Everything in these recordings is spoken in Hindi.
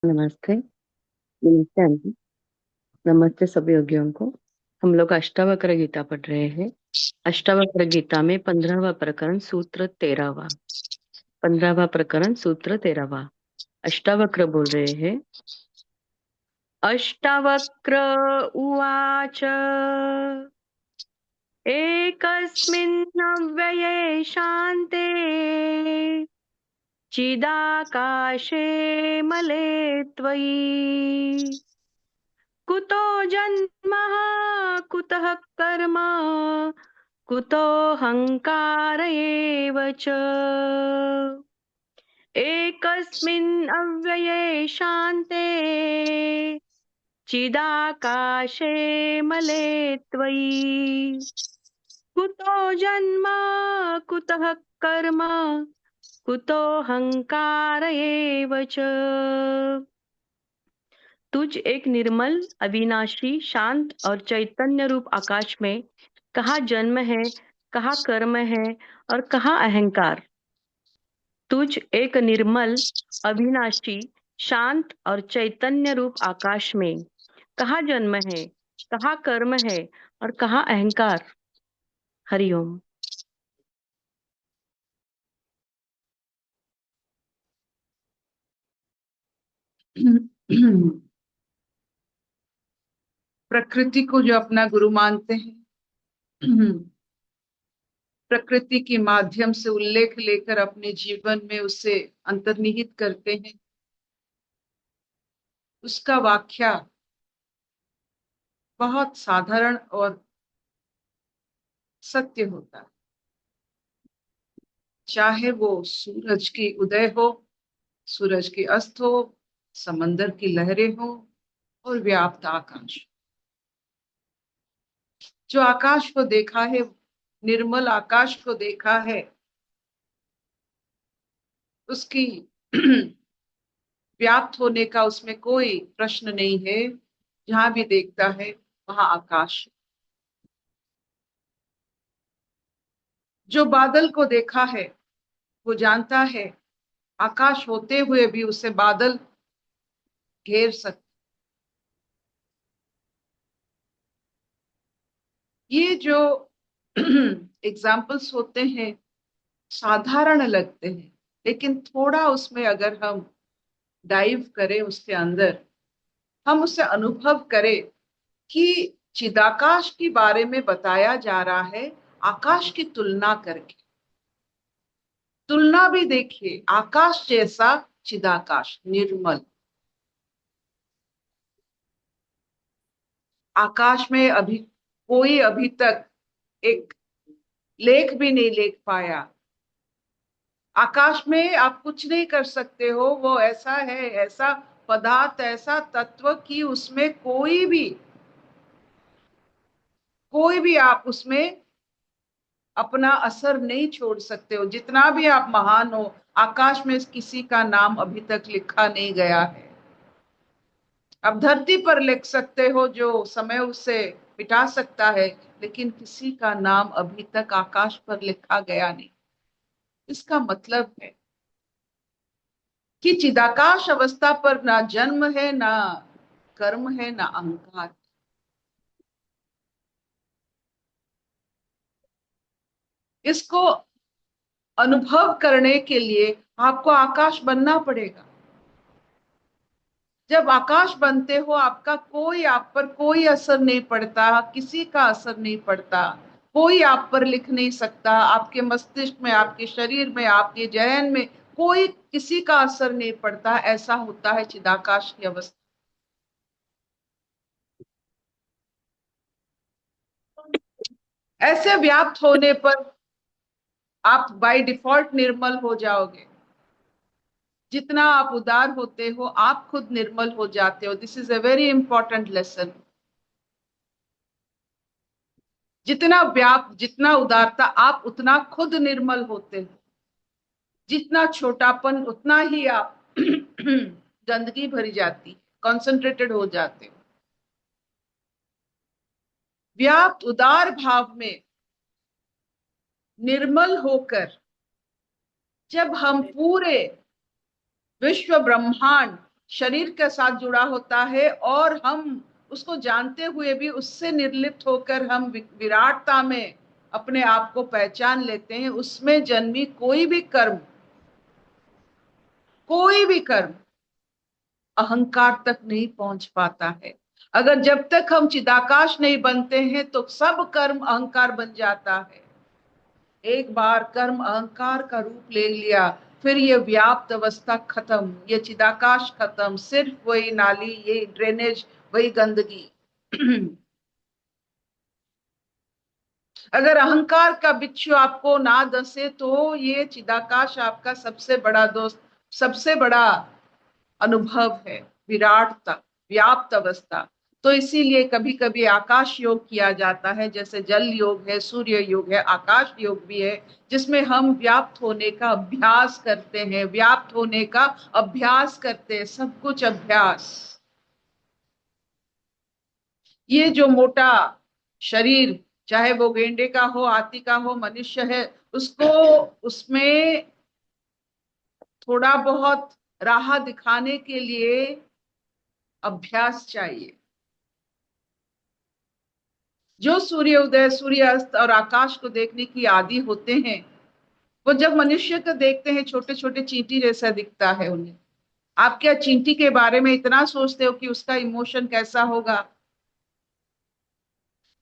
नमस्ते। नमस्ते आंटी। नमस्ते सभी योगियों को। हम लोग अष्टावक्र गीता पढ़ रहे हैं। अष्टावक्र गीता में 15वां प्रकरण सूत्र 13वां। 15वां प्रकरण सूत्र 13वां। अष्टावक्र बोल रहे हैं। अष्टावक्र उवाच एकस्मिन्नव्यये शान्ते चिदाकाशे मले त्वयि कुतो जन्मः कुतः कर्म कुतोऽहङ्कार एव च एकस्मिन् अव्यये शान्ते चिदाकाशे मले त्वयि कुतो जन्म कुतः कर्म कुतोऽहङ्कार एव च। तुझ एक निर्मल अविनाशी शांत और चैतन्य रूप आकाश में कहाँ जन्म है, कहाँ कर्म है और कहाँ अहंकार। तुझ एक निर्मल अविनाशी शांत और चैतन्य रूप आकाश में कहाँ जन्म है, कहाँ कर्म है और कहाँ अहंकार। हरिओम। प्रकृति को जो अपना गुरु मानते हैं, प्रकृति के माध्यम से उल्लेख लेकर अपने जीवन में उसे अंतर्निहित करते हैं, उसका व्याख्या बहुत साधारण और सत्य होता है। चाहे वो सूरज की उदय हो, सूरज की अस्त हो, समंदर की लहरें हो और व्याप्त आकाश। जो आकाश को देखा है, निर्मल आकाश को देखा है, उसकी व्याप्त होने का उसमें कोई प्रश्न नहीं है। जहां भी देखता है वहां आकाश। जो बादल को देखा है वो जानता है आकाश होते हुए भी उसे बादल घेर सकते। ये जो एग्जाम्पल्स होते हैं साधारण लगते हैं, लेकिन थोड़ा उसमें अगर हम डाइव करें उसके अंदर, हम उसे अनुभव करें कि चिदाकाश के बारे में बताया जा रहा है आकाश की तुलना करके। तुलना भी देखिए, आकाश जैसा चिदाकाश निर्मल। आकाश में अभी तक एक लेख भी नहीं लिख पाया। आकाश में आप कुछ नहीं कर सकते हो, वो ऐसा है, ऐसा पदार्थ, ऐसा तत्व कि उसमें कोई भी आप उसमें अपना असर नहीं छोड़ सकते हो। जितना भी आप महान हो, आकाश में किसी का नाम अभी तक लिखा नहीं गया है। अब धरती पर लिख सकते हो, जो समय उसे मिटा सकता है, लेकिन किसी का नाम अभी तक आकाश पर लिखा गया नहीं। इसका मतलब है कि चिदाकाश अवस्था पर ना जन्म है, ना कर्म है, ना अहंकार। इसको अनुभव करने के लिए आपको आकाश बनना पड़ेगा। जब आकाश बनते हो, आपका कोई, आप पर कोई असर नहीं पड़ता, किसी का असर नहीं पड़ता, कोई आप पर लिख नहीं सकता। आपके मस्तिष्क में, आपके शरीर में, आपके जहन में कोई किसी का असर नहीं पड़ता। ऐसा होता है चिदाकाश की अवस्था। ऐसे व्याप्त होने पर आप बाय डिफॉल्ट निर्मल हो जाओगे। जितना आप उदार होते हो, आप खुद निर्मल हो जाते हो। This is a very important lesson. जितना व्याप्त, जितना उदारता, आप उतना खुद निर्मल होते हो। जितना छोटापन, उतना ही आप गंदगी भरी जाती, कॉन्सेंट्रेटेड हो जाते हो। व्याप्त उदार भाव में निर्मल होकर जब हम पूरे विश्व ब्रह्मांड शरीर के साथ जुड़ा होता है, और हम उसको जानते हुए भी उससे निर्लिप्त होकर हम विराटता में अपने आप को पहचान लेते हैं, उसमें जन्मी कोई भी कर्म अहंकार तक नहीं पहुंच पाता है। अगर जब तक हम चिदाकाश नहीं बनते हैं तो सब कर्म अहंकार बन जाता है। एक बार कर्म अहंकार का रूप ले लिया, फिर ये व्याप्त अवस्था खत्म, ये चिदाकाश खत्म, सिर्फ वही नाली, ये ड्रेनेज, वही गंदगी। अगर अहंकार का बिच्छू आपको ना दसे तो ये चिदाकाश आपका सबसे बड़ा दोस्त, सबसे बड़ा अनुभव है, विराटता, व्याप्त अवस्था। तो इसीलिए कभी कभी आकाश योग किया जाता है, जैसे जल योग है, सूर्य योग है, आकाश योग भी है, जिसमें हम व्याप्त होने का अभ्यास करते हैं, व्याप्त होने का अभ्यास करते हैं, सब कुछ अभ्यास। ये जो मोटा शरीर, चाहे वो गेंडे का हो, हाथी का हो, मनुष्य है, उसको उसमें थोड़ा बहुत राह दिखाने के लिए अभ्यास चाहिए। जो सूर्य उदय, सूर्य अस्त और आकाश को देखने की आदी होते हैं, वो जब मनुष्य को देखते हैं छोटे छोटे चींटी जैसा दिखता है उन्हें। आप क्या चींटी के बारे में इतना सोचते हो कि उसका इमोशन कैसा होगा?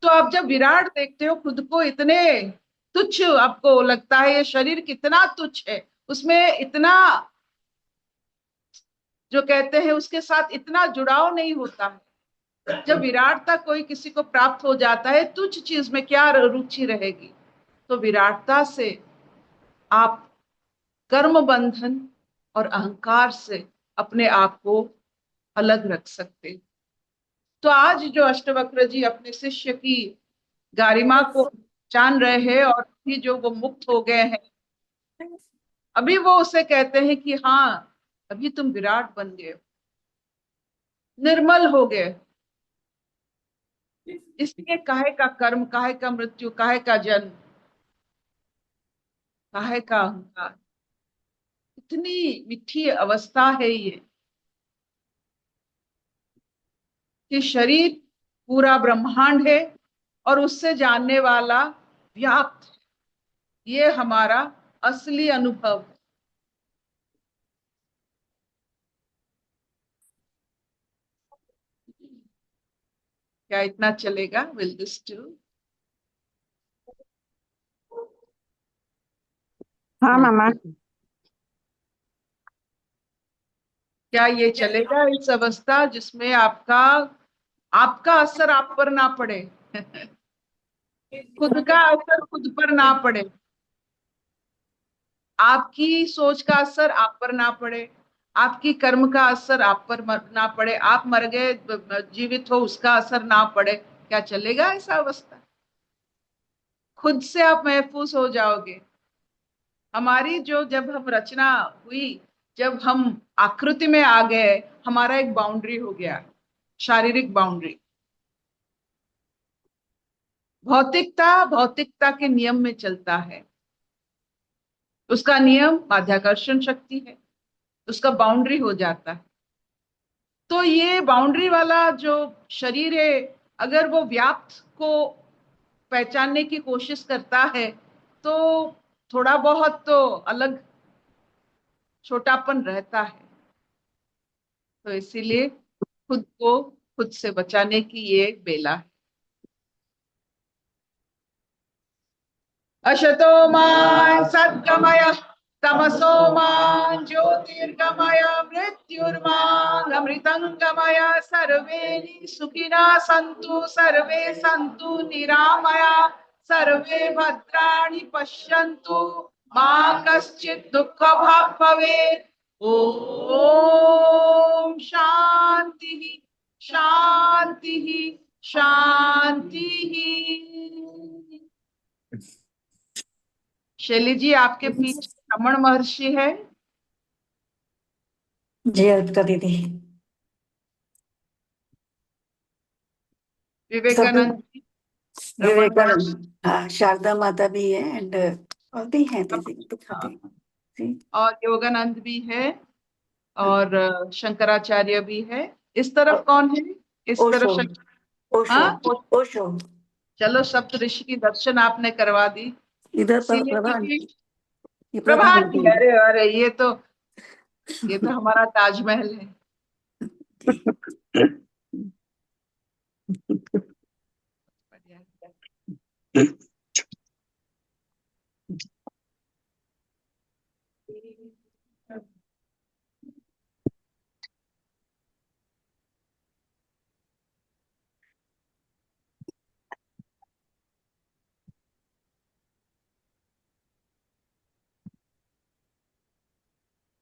तो आप जब विराट देखते हो खुद को, इतने तुच्छ आपको लगता है, ये शरीर कितना तुच्छ है, उसमें इतना, जो कहते हैं उसके साथ इतना जुड़ाव नहीं होता है। जब विराटता कोई किसी को प्राप्त हो जाता है, तुच्छ चीज में क्या रुचि रहेगी? तो विराटता से आप कर्म बंधन और अहंकार से अपने आप को अलग रख सकते। तो आज जो अष्टवक्र जी अपने शिष्य की गारिमा को जान रहे हैं, और अभी जो वो मुक्त हो गए हैं, अभी वो उसे कहते हैं कि हाँ, अभी तुम विराट बन गए हो, निर्मल हो गए। इसलिए काहे का कर्म, काहे का मृत्यु, काहे का जन्म, काहे का अहंकार। इतनी मीठी अवस्था है ये, कि शरीर पूरा ब्रह्मांड है और उससे जानने वाला व्याप्त है। ये हमारा असली अनुभव। क्या इतना चलेगा? Will this do? हाँ मामा। क्या ये चलेगा, इस अवस्था जिसमें आपका आपका असर आप पर ना पड़े, खुद का असर खुद पर ना पड़े, आपकी सोच का असर आप पर ना पड़े, आपकी कर्म का असर आप पर ना पड़े, आप मर गए जीवित हो उसका असर ना पड़े? क्या चलेगा ऐसा अवस्था? खुद से आप महफूज हो जाओगे। हमारी जो, जब हम रचना हुई, जब हम आकृति में आ गए, हमारा एक बाउंड्री हो गया, शारीरिक बाउंड्री। भौतिकता भौतिकता के नियम में चलता है, उसका नियम माध्याकर्षण शक्ति है, उसका बाउंड्री हो जाता है। तो ये बाउंड्री वाला जो शरीर है, अगर वो व्याप्त को पहचानने की कोशिश करता है, तो थोड़ा बहुत तो अलग छोटापन रहता है। तो इसीलिए खुद को खुद से बचाने की ये बेला है। अशतो मा सद्गमय, तमसो मा ज्योतिर्गमय, मृत्युर्मामृतंगमय। सर्वे सुखिनः सन्तु, सर्वे सन्तु निरामया, सर्वे भद्राणि पश्यन्तु, मा कश्चित् दुःखभाग् भवेत्। ओम शांति शांति शांति। शैली जी, आपके पीछे रमण महर्षि है। जी अर्पिता दीदी। विवेकानंद जी, रमण महर्षि विवेकानंद, हाँ शारदा माता भी है एंड और भी हैं दीदी, दिखाते हैं जी। और योगानंद भी है। और शंकराचार्य भी है। इस तरफ कौन है? इस तरफ ओशो हाँ, ओशो ओशो। चलो सप्त ऋषि की दर्शन आपने करवा दी। इधर इसीलिए प्रभा क्योंकि आंटी, ये प्रभा प्रभा आंटी की, अरे अरे ये तो हमारा ताजमहल है। है।